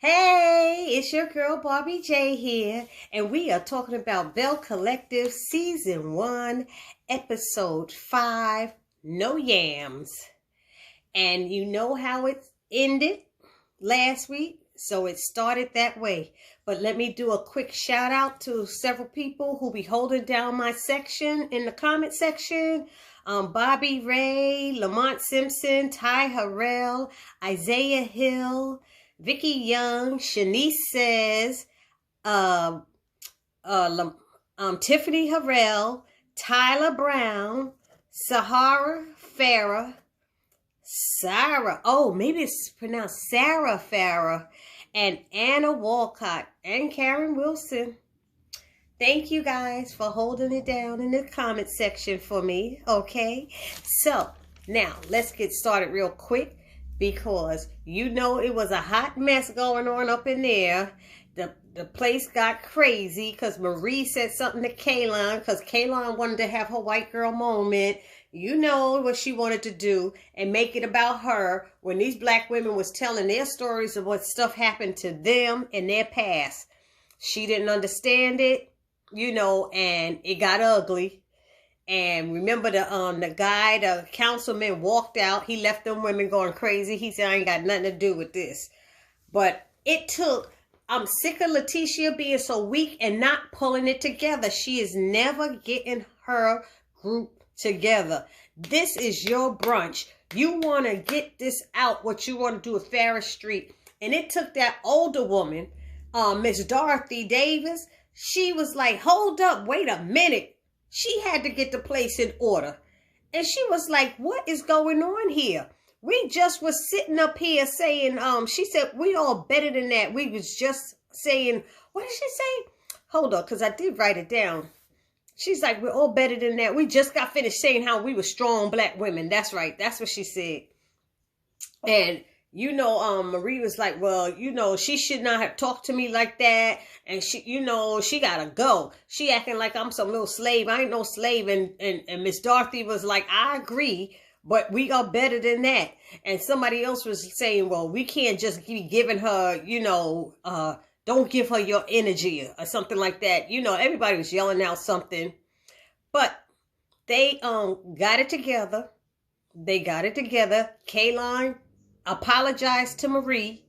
Hey, it's your girl Barbie J here, and we are talking about Belle Collective Season 1, Episode 5, No Yams. And you know how it ended last week, so it started that way. But let me do a quick shout out to several people who be holding down my section in the comment section. Bobby Ray, Lamont Simpson, Ty Harrell, Isaiah Hill, Vicky Young, Shanice says, Tiffany Harrell, Tyler Brown, Sahara Farah, Sarah, maybe it's pronounced Sarah Farah, and Anna Walcott, and Karen Wilson. Thank you guys for holding it down in the comment section for me, okay? So, now, let's get started real quick because you know it was a hot mess going on up in there. The place got crazy because Marie said something to Kaylon because Kaylon wanted to have her white girl moment. You know what she wanted to do and make it about her when these black women was telling their stories of what stuff happened to them in their past. She didn't understand it, you know, and it got ugly. And remember the guy, the councilman walked out. He left them women going crazy. He said, I ain't got nothing to do with this. But it took, I'm sick of Letitia being so weak and not pulling it together. She is never getting her group together. This is your brunch. You want to get this out, what you want to do with Ferris Street. And it took that older woman, Miss Dorothy Davis. She was like, hold up, wait a minute. She had to get the place in order. And she was like, what is going on here? We just was sitting up here saying, she said, we all better than that. We was just saying, what did she say? Hold up, because I did write it down. She's like, we're all better than that. We just got finished saying how we were strong black women. That's right. That's what she said. And, you know, Marie was like, well, you know, she should not have talked to me like that. And she, you know, she got to go. She acting like I'm some little slave. I ain't no slave. And Miss Dorothy was like, I agree, but we are better than that. And somebody else was saying, well, we can't just be giving her, you know, don't give her your energy or something like that. You know, everybody was yelling out something. But they got it together. They got it together. Kaylon apologized to Marie.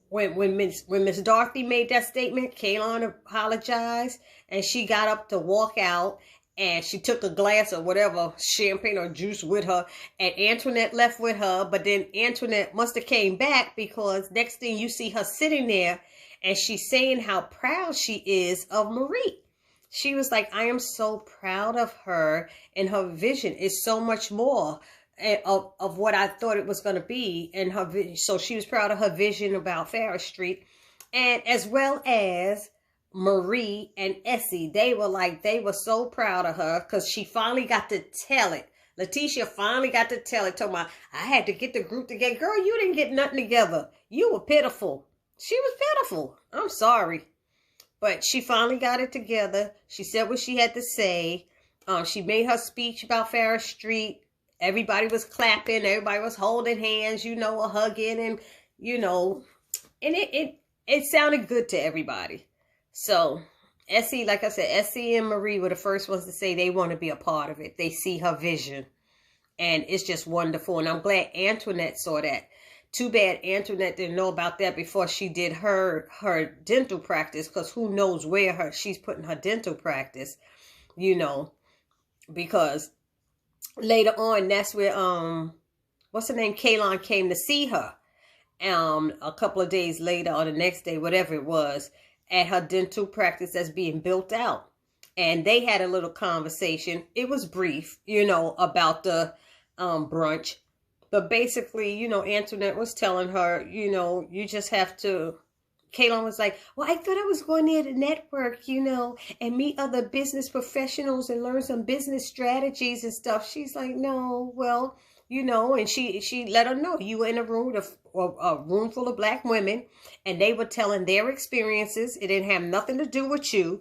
When Miss Dorothy made that statement, Kaylon apologized. And she got up to walk out. And she took a glass of whatever, champagne or juice with her. And Antoinette left with her. But then Antoinette must have came back because next thing you see her sitting there. And she's saying how proud she is of Marie. She was like, I am so proud of her. And her vision is so much more of what I thought it was going to be. And her vision. So she was proud of her vision about Ferris Street. And as well as Marie and Essie. They were so proud of her because she finally got to tell it. Letitia finally got to tell it. Told me, I had to get the group together. Girl, you didn't get nothing together. You were pitiful. She was pitiful. I'm sorry. But she finally got it together. She said what she had to say. She made her speech about Ferris Street. Everybody was clapping. Everybody was holding hands, you know, or hugging. And, you know, and it sounded good to everybody. So, Essie, like I said, Essie and Marie were the first ones to say they want to be a part of it. They see her vision. And it's just wonderful. And I'm glad Antoinette saw that. Too bad Antoinette didn't know about that before she did her dental practice, because who knows where she's putting her dental practice, you know, because later on, that's where, what's her name? Kaylon came to see her, a couple of days later or the next day, whatever it was, at her dental practice that's being built out. And they had a little conversation. It was brief, you know, about the, brunch. But basically, you know, Antoinette was telling her, you know, you just have to, Kaylon was like, well, I thought I was going there to network, you know, and meet other business professionals and learn some business strategies and stuff. She's like, no, well, you know, and she let her know you were in a room with a room full of black women and they were telling their experiences. It didn't have nothing to do with you.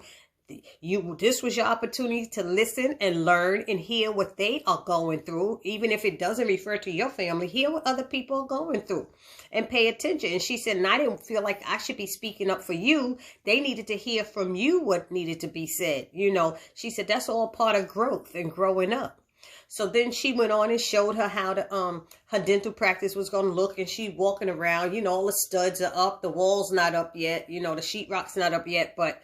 this was your opportunity to listen and learn and hear what they are going through. Even if it doesn't refer to your family, hear what other people are going through and pay attention. And she said, and I didn't feel like I should be speaking up for you. They needed to hear from you what needed to be said. She said, that's all part of growth and growing up. So then she went on and showed her how to her dental practice was going to look, and she walking around, all the studs are up, the wall's not up yet, the sheetrock's not up yet, but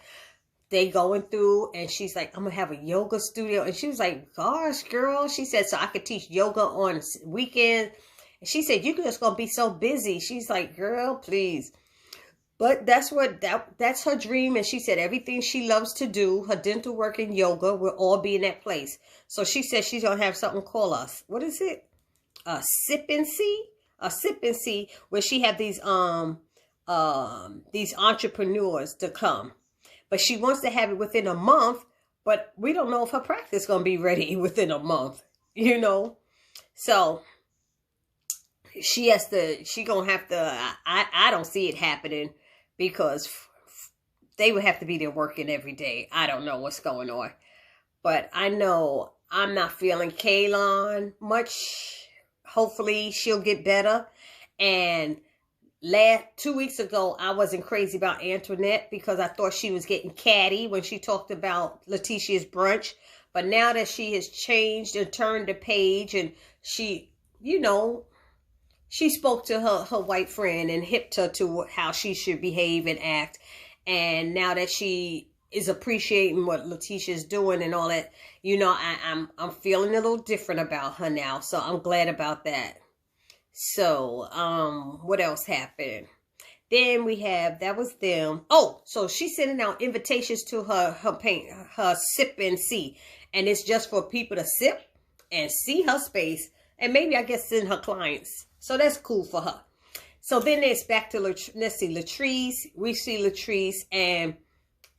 they going through, and she's like, I'm gonna have a yoga studio. And she was like, gosh, girl, she said, so I could teach yoga on weekends. And she said, you're just gonna be so busy. She's like, girl, please. But that's her dream. And she said everything she loves to do, her dental work and yoga, will all be in that place. So she said she's going to have something called us. What is it? A sip and see? A sip and see, where she had these entrepreneurs to come. But she wants to have it within a month. But we don't know if her practice is going to be ready within a month. So she going to have to, I don't see it happening. Because they would have to be there working every day. I don't know what's going on. But I know I'm not feeling Kaylon much. Hopefully she'll get better. And 2 weeks ago, I wasn't crazy about Antoinette because I thought she was getting catty when she talked about Letitia's brunch. But now that she has changed and turned the page, and she, she spoke to her white friend and hipped her to how she should behave and act. And now that she is appreciating what Letitia's doing and all that, I'm feeling a little different about her now. So I'm glad about that. So, what else happened? Then we have, that was them. Oh, so she's sending out invitations to her sip and see. And it's just for people to sip and see her space. And maybe, I guess, send her clients. So that's cool for her. So then it's back to, let's see, Latrice. We see Latrice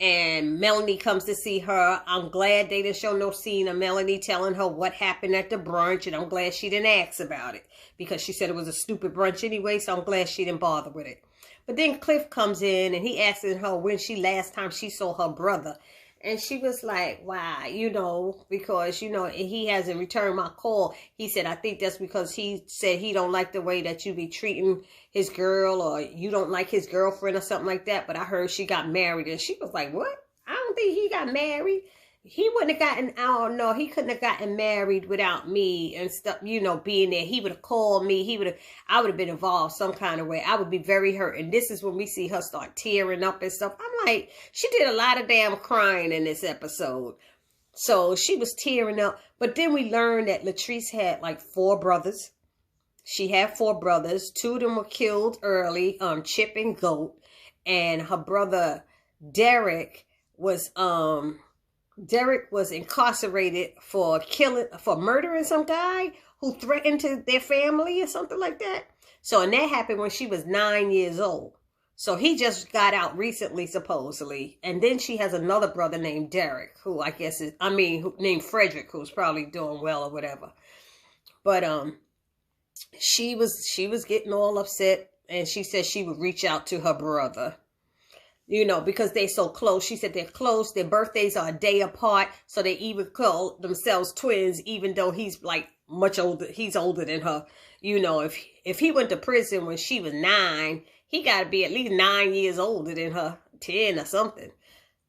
and Melanie comes to see her. I'm glad they didn't show no scene of Melanie telling her what happened at the brunch. And I'm glad she didn't ask about it. Because she said it was a stupid brunch anyway. So I'm glad she didn't bother with it. But then Cliff comes in and he asking her when last time she saw her brother. And she was like, why, because, he hasn't returned my call. He said, I think that's because he said he don't like the way that you be treating his girl, or you don't like his girlfriend or something like that. But I heard she got married. And she was like, what? I don't think he got married. He wouldn't have gotten, I don't know, he couldn't have gotten married without me and stuff, being there. He would have called me. I would have been involved some kind of way. I would be very hurt. And this is when we see her start tearing up and stuff. I'm like, she did a lot of damn crying in this episode. So she was tearing up. But then we learned that Latrice had like 4 brothers. She had 4 brothers. 2 of them were killed early, Chip and Goat. And her brother, Derek was incarcerated for murdering some guy who threatened to their family or something like that. So, and that happened when she was 9 years old. So he just got out recently, supposedly. And then she has another brother named Derek, who I guess named Frederick, who's probably doing well or whatever. But, she was getting all upset, and she said she would reach out to her brother. Because they're so close. She said they're close. Their birthdays are a day apart. So they even call themselves twins, even though he's like much older. He's older than her. If he went to prison when she was 9, he got to be at least 9 years older than her, 10 or something.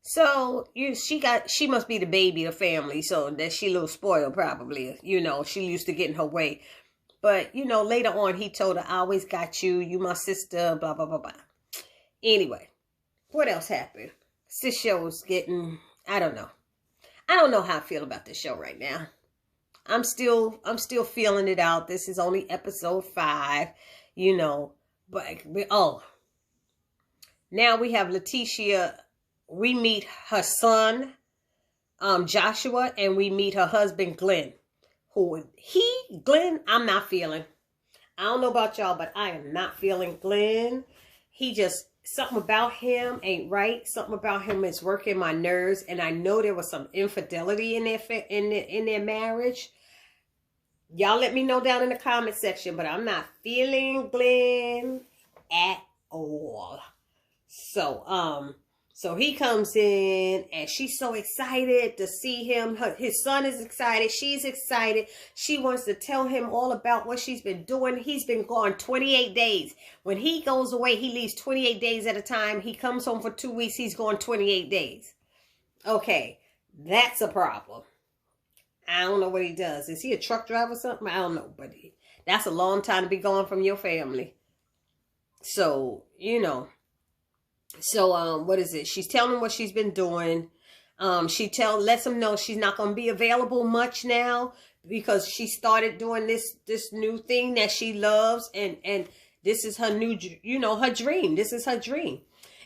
So she must be the baby of the family. So that she a little spoiled probably. She used to get in her way. But, later on he told her, I always got you. You my sister, blah, blah, blah, blah. Anyway. What else happened? This show is getting, I don't know. I don't know how I feel about this show right now. I'm still feeling it out. This is only episode 5, but now we have Letitia. We meet her son, Joshua, and we meet her husband, Glenn. Glenn, I'm not feeling. I don't know about y'all, but I am not feeling Glenn. Something about him ain't right. Something about him is working my nerves. And I know there was some infidelity in their marriage. Y'all let me know down in the comment section. But I'm not feeling Glenn at all. So, So he comes in and she's so excited to see him. His son is excited. She's excited. She wants to tell him all about what she's been doing. He's been gone 28 days. When he goes away, he leaves 28 days at a time. He comes home for 2 weeks. He's gone 28 days. Okay, that's a problem. I don't know what he does. Is he a truck driver or something? I don't know. But that's a long time to be gone from your family. So, you know. So, what is it? She's telling him what she's been doing. She lets him know she's not going to be available much now because she started doing this new thing that she loves. And this is her new, her dream. This is her dream.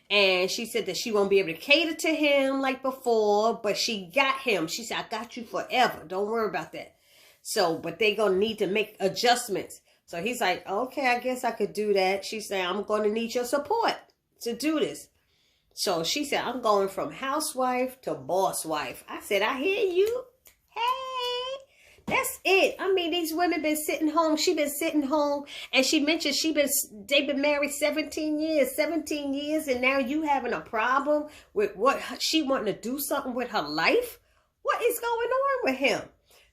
And she said that she won't be able to cater to him like before, but she got him. She said, I got you forever. Don't worry about that. So, but they going to need to make adjustments. So he's like, okay, I guess I could do that. She said, I'm going to need your support to do this. So she said, I'm going from housewife to boss wife. I said, I hear you. Hey, that's it. I mean, these women been sitting home. She been sitting home, and she mentioned they've been married 17 years, and now you having a problem with what she wanting to do something with her life. What is going on with him?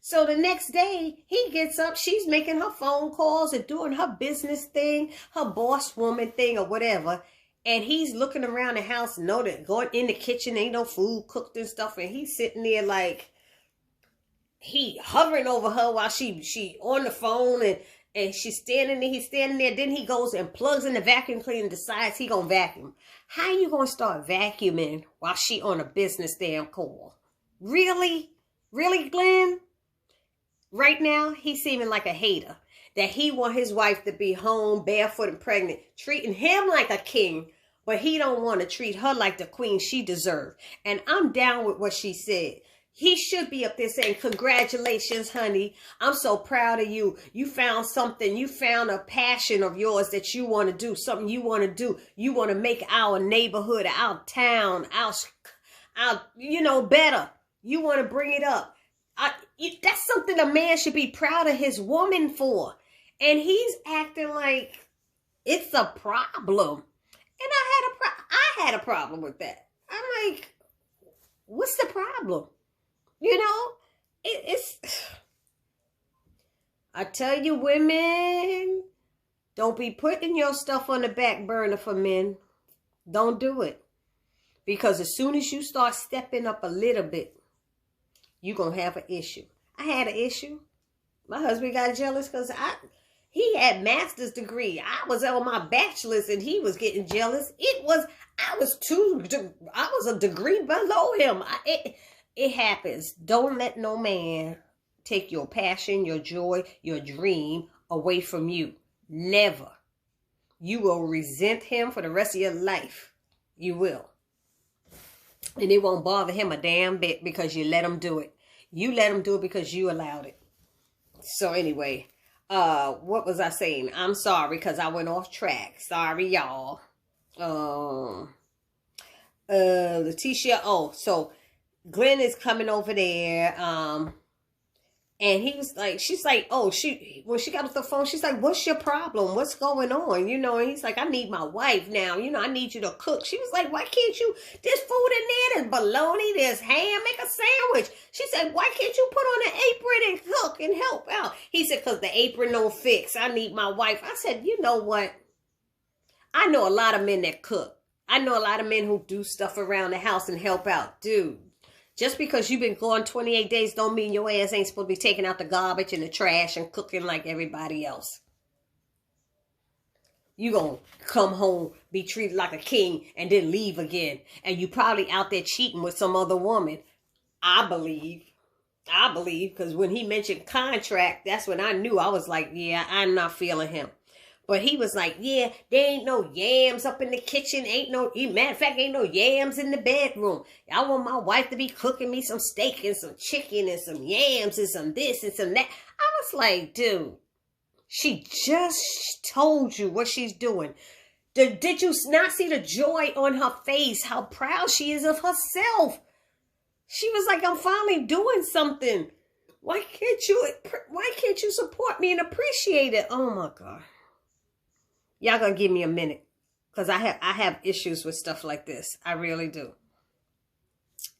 So the next day, he gets up, she's making her phone calls and doing her business thing, her boss woman thing or whatever. And he's looking around the house, going in the kitchen, ain't no food cooked and stuff. And he's sitting there like, he hovering over her while she on the phone and she's standing there, he's standing there. Then he goes and plugs in the vacuum cleaner and decides he gonna vacuum. How you gonna start vacuuming while she on a business damn call? Really? Really, Glenn? Right now, he's seeming like a hater. That he want his wife to be home barefoot and pregnant, treating him like a king, but he don't want to treat her like the queen she deserved. And I'm down with what she said. He should be up there saying, congratulations, honey. I'm so proud of you. You found something. You found a passion of yours that you want to do, something you want to do. You want to make our neighborhood, our town, our better. You want to bring it up. That's something a man should be proud of his woman for. And he's acting like it's a problem. And I had a problem with that. I'm like, what's the problem? It's I tell you, women, don't be putting your stuff on the back burner for men. Don't do it. Because as soon as you start stepping up a little bit, you're going to have an issue. I had an issue. My husband got jealous because he had master's degree. I was on my bachelor's and he was getting jealous. I was a degree below him. It happens. Don't let no man take your passion, your joy, your dream away from you. Never. You will resent him for the rest of your life. You will. And it won't bother him a damn bit because you let him do it. You let him do it because you allowed it. So anyway, what was I saying? I'm sorry because I went off track. Sorry, y'all. Letitia, so Glenn is coming over there. And he was like, she's like, when she got off the phone, she's like, what's your problem? What's going on? And he's like, I need my wife now. I need you to cook. She was like, why can't you, there's food in there, there's bologna, there's ham, make a sandwich. She said, why can't you put on an apron and cook and help out? He said, because the apron don't fix. I need my wife. I said, you know what? I know a lot of men that cook. I know a lot of men who do stuff around the house and help out. Dude. Just because you've been gone 28 days don't mean your ass ain't supposed to be taking out the garbage and the trash and cooking like everybody else. You gonna come home, be treated like a king, and then leave again. And you probably out there cheating with some other woman. I believe, because when he mentioned contract, that's when I knew. I was like, yeah, I'm not feeling him. But he was like, yeah, there ain't no yams up in the kitchen. Matter of fact, ain't no yams in the bedroom. I want my wife to be cooking me some steak and some chicken and some yams and some this and some that. I was like, dude, she just told you what she's doing. Did you not see the joy on her face? How proud she is of herself. She was like, I'm finally doing something. Why can't you support me and appreciate it? Oh my God. Y'all gonna give me a minute. Because I have issues with stuff like this. I really do.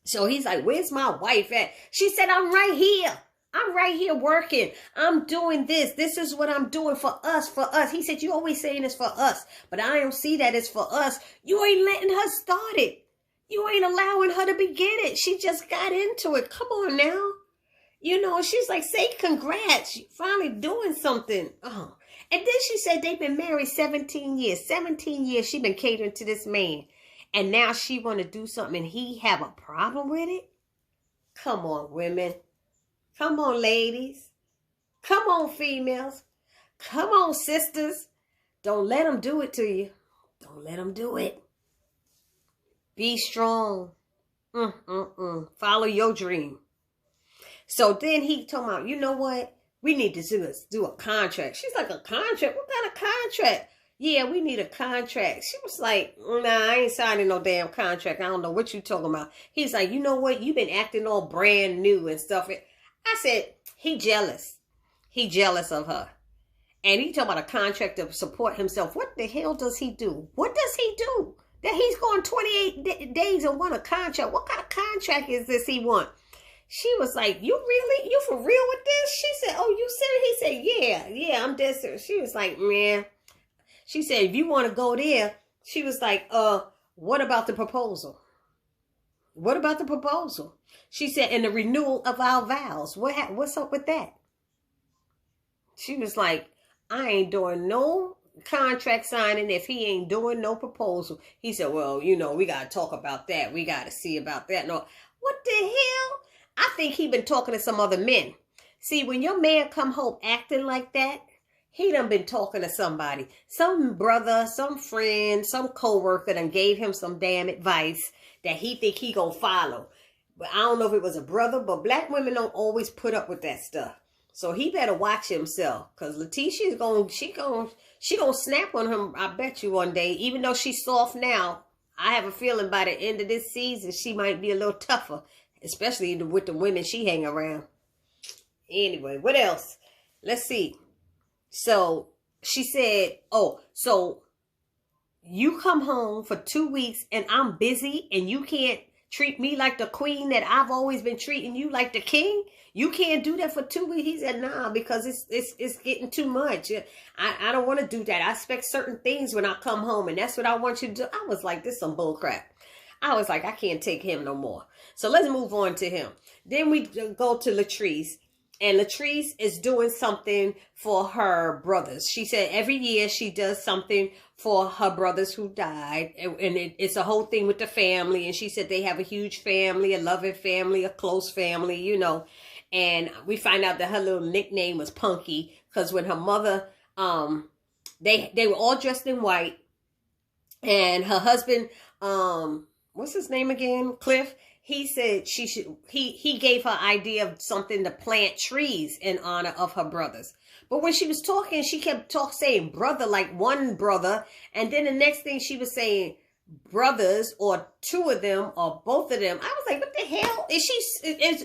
So he's like, where's my wife at? She said, I'm right here. I'm right here working. I'm doing this. This is what I'm doing for us, for us. He said, you always saying it's for us, but I don't see that it's for us. You ain't letting her start it. You ain't allowing her to begin it. She just got into it. Come on now. You know, she's like, say congrats. You finally doing something. Oh. And then she said they've been married 17 years. 17 years she been catering to this man. And now she want to do something and he have a problem with it? Come on, women. Come on, ladies. Come on, females. Come on, sisters. Don't let them do it to you. Don't let them do it. Be strong. Follow your dream. So then he told me, you know what? We need to do a contract. She's like, a contract? What kind of contract? Yeah, we need a contract. She was like, nah, I ain't signing no damn contract. I don't know what you talking about. He's like, you know what? You've been acting all brand new and stuff. I said, he jealous. He jealous of her. And he talking about a contract to support himself. What the hell does he do? What does he do? That he's going 28 days and want a contract. What kind of contract is this he want? She was like, you for real with this? She said, oh, you serious? He said, yeah, I'm dead serious. She was like, man. She said, if you want to go there, she was like, what about the proposal? What about the proposal? She said, and the renewal of our vows. What's up with that? She was like, I ain't doing no contract signing if he ain't doing no proposal. He said, well, you know, we got to talk about that. We got to see about that. No, what the hell? I think he been talking to some other men. See, when your man come home acting like that, he done been talking to somebody. Some brother, some friend, some co-worker done gave him some damn advice that he think he gonna follow. But I don't know if it was a brother, but black women don't always put up with that stuff. So he better watch himself. Because Letitia's she gonna snap on him, I bet you, one day. Even though she's soft now, I have a feeling by the end of this season, she might be a little tougher. Especially with the women she hang around. Anyway, what else? Let's see. So she said, oh, so you come home for 2 weeks and I'm busy and you can't treat me like the queen that I've always been treating you like the king? You can't do that for 2 weeks? He said, nah, because it's getting too much. I don't want to do that. I expect certain things when I come home and that's what I want you to do. I was like, this is some bull crap. I was like, I can't take him no more. So let's move on to him. Then we go to Latrice. And Latrice is doing something for her brothers. She said every year she does something for her brothers who died. And it's a whole thing with the family. And she said they have a huge family, a loving family, a close family, you know. And we find out that her little nickname was Punky. Because when her mother, they were all dressed in white. And her husband, what's his name again? Cliff. He said he gave her idea of something to plant trees in honor of her brothers. But when she was talking, she kept saying brother, like one brother. And then the next thing she was saying brothers or two of them or both of them. I was like, what the hell?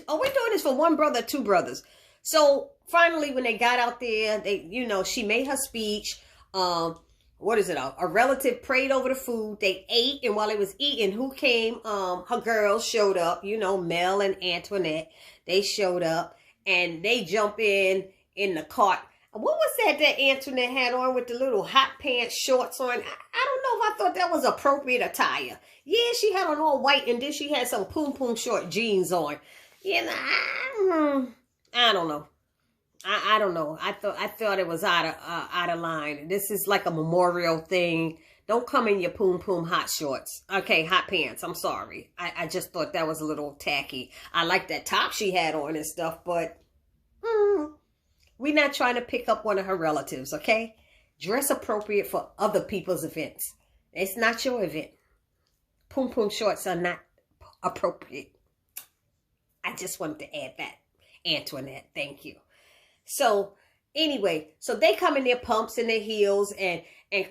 Are we doing this for one brother or two brothers? So finally, when they got out there, she made her speech. What is it? A relative prayed over the food. They ate, and while they was eating, who came? Her girls showed up. Mel and Antoinette. They showed up, and they jump in the cart. What was that Antoinette had on with the little hot pants, shorts on? I don't know if I thought that was appropriate attire. Yeah, she had on all white, and then she had some poom short jeans on. I don't know. I don't know. I thought it was out of line. This is like a memorial thing. Don't come in your poom hot shorts. Okay, hot pants. I'm sorry. I just thought that was a little tacky. I like that top she had on and stuff, but we're not trying to pick up one of her relatives, okay? Dress appropriate for other people's events. It's not your event. Poom shorts are not appropriate. I just wanted to add that. Antoinette, thank you. So anyway, so they come in their pumps and their heels, and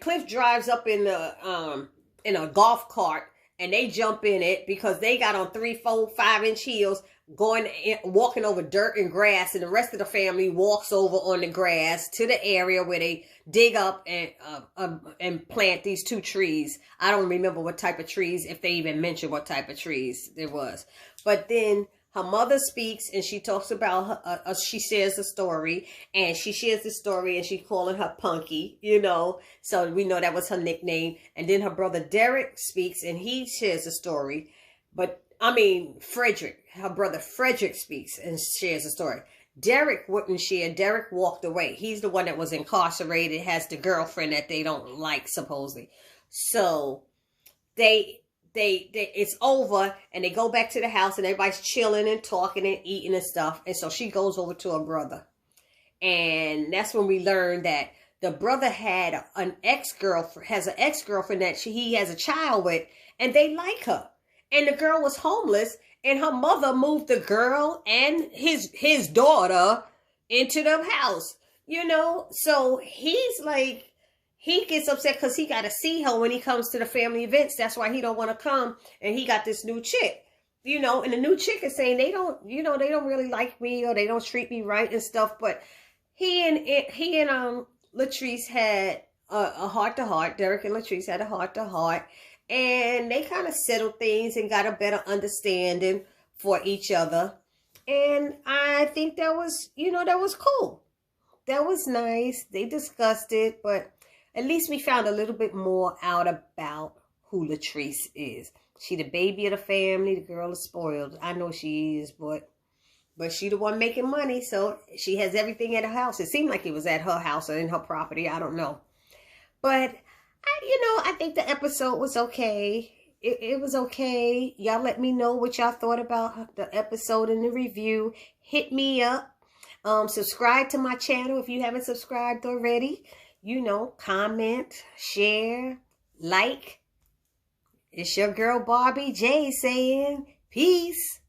Cliff drives up in a golf cart, and they jump in it because they got on 3, 4, 5-inch heels. walking over dirt and grass, and the rest of the family walks over on the grass to the area where they dig up and plant these 2 trees. I don't remember what type of trees, if they even mentioned what type of trees there was. But then her mother speaks, and she talks about she shares a story, and she shares the story, and she's calling her Punky, you know. So we know that was her nickname. And then her brother Derek speaks, and he shares a story. But Frederick, her brother Frederick speaks and shares a story. Derek wouldn't share. Derek walked away. He's the one that was incarcerated, has the girlfriend that they don't like, supposedly. So it's over, and they go back to the house, and everybody's chilling and talking and eating and stuff. And so she goes over to her brother. And that's when we learn that the brother had an ex-girlfriend that he has a child with, and they like her. And the girl was homeless, and her mother moved the girl and his daughter into the house, you know. So he's like, he gets upset because he got to see her when he comes to the family events. That's why he don't want to come. And he got this new chick, you know, and the new chick is saying they don't really like me, or they don't treat me right and stuff. But he and Latrice had a heart-to-heart. Derek and Latrice had a heart-to-heart. And they kind of settled things and got a better understanding for each other. And I think that was, that was cool. That was nice. They discussed it, but at least we found a little bit more out about who Latrice is. She the baby of the family. The girl is spoiled. I know she is, but she the one making money, so she has everything at her house. It seemed like it was at her house or in her property. I don't know. But I think the episode was okay. It was okay. Y'all let me know what y'all thought about the episode and the review. Hit me up. Subscribe to my channel if you haven't subscribed already. Comment, share, like. It's your girl Barbie J saying peace.